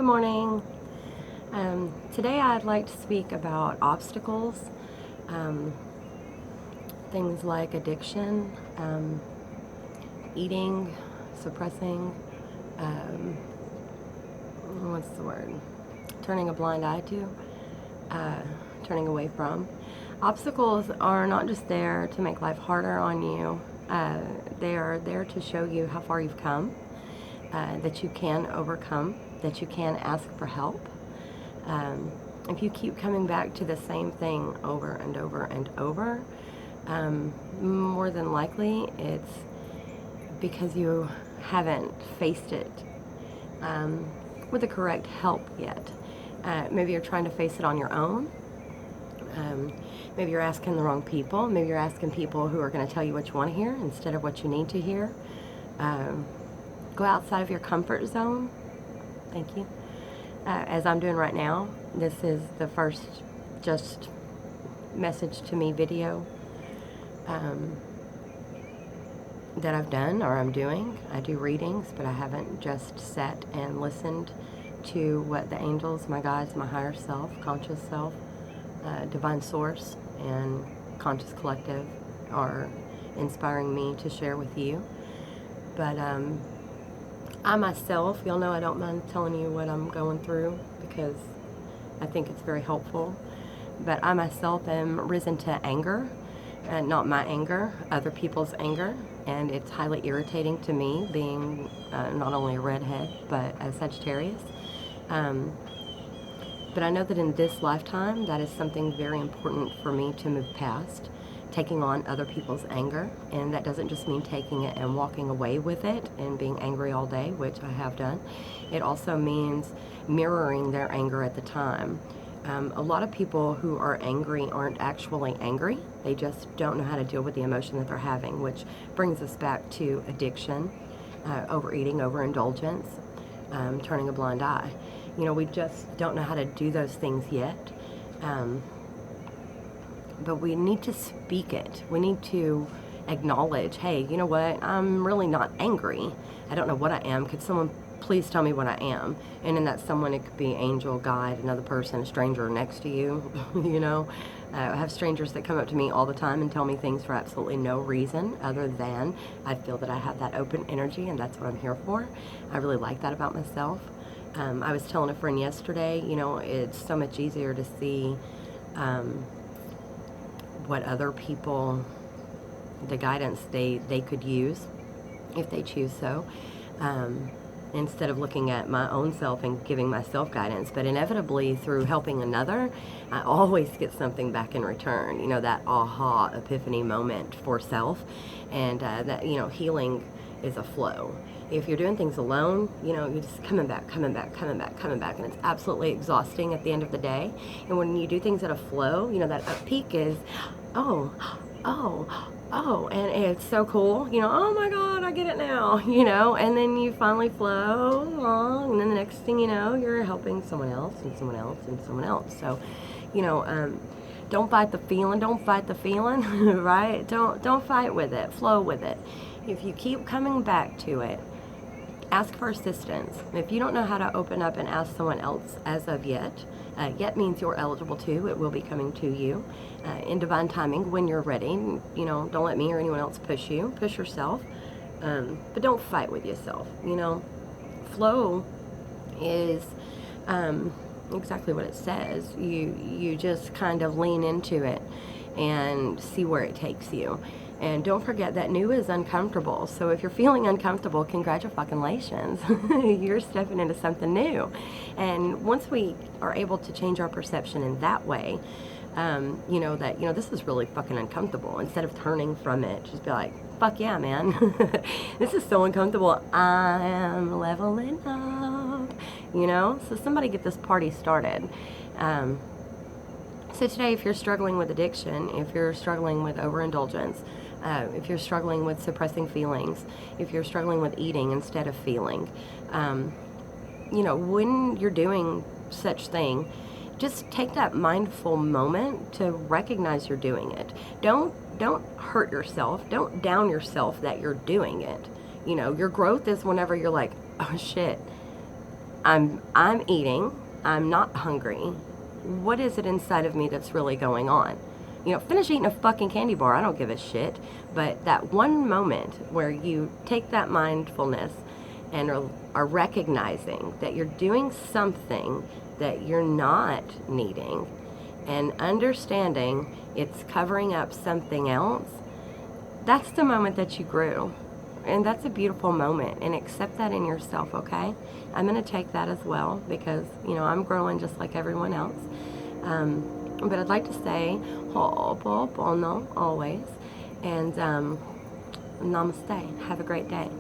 Good morning. Today I'd like to speak about obstacles, things like addiction, eating, suppressing, what's the word? Turning a blind eye to, turning away from. Obstacles are not just there to make life harder on you. They are there to show you how far you've come, that you can overcome, that you can ask for help. If you keep coming back to the same thing over and over and over, more than likely it's because you haven't faced it with the correct help yet. Maybe you're trying to face it on your own. Maybe you're asking the wrong people. Maybe you're asking people who are going to tell you what you want to hear instead of what you need to hear. Go outside of your comfort zone. Thank you. As I'm doing right now, this is the first just message to me video that I've done or I'm doing. I do readings, but I haven't just sat and listened to what the angels, my guides, my higher self, conscious self, divine source, and conscious collective are inspiring me to share with you. But I myself, y'all know I don't mind telling you what I'm going through because I think it's very helpful. But I myself am risen to anger, not my anger, other people's anger, and it's highly irritating to me being not only a redhead, but a Sagittarius. But I know that in this lifetime, that is something very important for me to move past, taking on other people's anger. And that doesn't just mean taking it and walking away with it and being angry all day, which I have done. It also means mirroring their anger at the time. A lot of people who are angry aren't actually angry. They just don't know how to deal with the emotion that they're having, which brings us back to addiction, overeating, overindulgence, turning a blind eye. You know, we just don't know how to do those things yet. But we need to speak it. We need to acknowledge, hey, you know what? I'm really not angry. I don't know what I am. Could someone please tell me what I am? And in that someone, it could be angel, guide, another person, a stranger next to you, you know. I have strangers that come up to me all the time and tell me things for absolutely no reason other than I feel that I have that open energy and that's what I'm here for. I really like that about myself. I was telling a friend yesterday, you know, it's so much easier to see what other people, the guidance they could use if they choose so, instead of looking at my own self and giving myself guidance. But inevitably, through helping another, I always get something back in return, you know, that aha epiphany moment for self. And that, you know, healing is a flow. If you're doing things alone, you know, you're just coming back, and it's absolutely exhausting at the end of the day. And when you do things at a flow, you know, that up peak is, oh, and it's so cool, you know, oh my God, I get it now, you know, and then you finally flow along, and then the next thing you know, you're helping someone else, and someone else, and someone else. So, you know, don't fight the feeling, right? Don't fight with it, flow with it. If you keep coming back to it, ask for assistance. If you don't know how to open up and ask someone else as of yet, yet means you're eligible to. It will be coming to you in divine timing when you're ready. You know, don't let me or anyone else push you. Push yourself, but don't fight with yourself. You know, flow is exactly what it says. You just kind of lean into it and see where it takes you. And don't forget that new is uncomfortable. So if you're feeling uncomfortable, congratulations. You're stepping into something new. And once we are able to change our perception in that way, you know, that, you know, this is really fucking uncomfortable. Instead of turning from it, just be like, fuck yeah, man. This is so uncomfortable. I am leveling up, you know? So somebody get this party started. So today, if you're struggling with addiction, if you're struggling with overindulgence, if you're struggling with suppressing feelings, if you're struggling with eating instead of feeling, you know, when you're doing such thing, just take that mindful moment to recognize you're doing it. Don't hurt yourself. Don't down yourself that you're doing it. You know, your growth is whenever you're like, oh shit, I'm eating. I'm not hungry. What is it inside of me that's really going on? You know, finish eating a fucking candy bar. I don't give a shit. But that one moment where you take that mindfulness and are recognizing that you're doing something that you're not needing and understanding it's covering up something else, that's the moment that you grew. And that's a beautiful moment, and accept that in yourself, okay? I'm going to take that as well because, you know, I'm growing just like everyone else. But I'd like to say, ho'oponopono always, and namaste. Have a great day.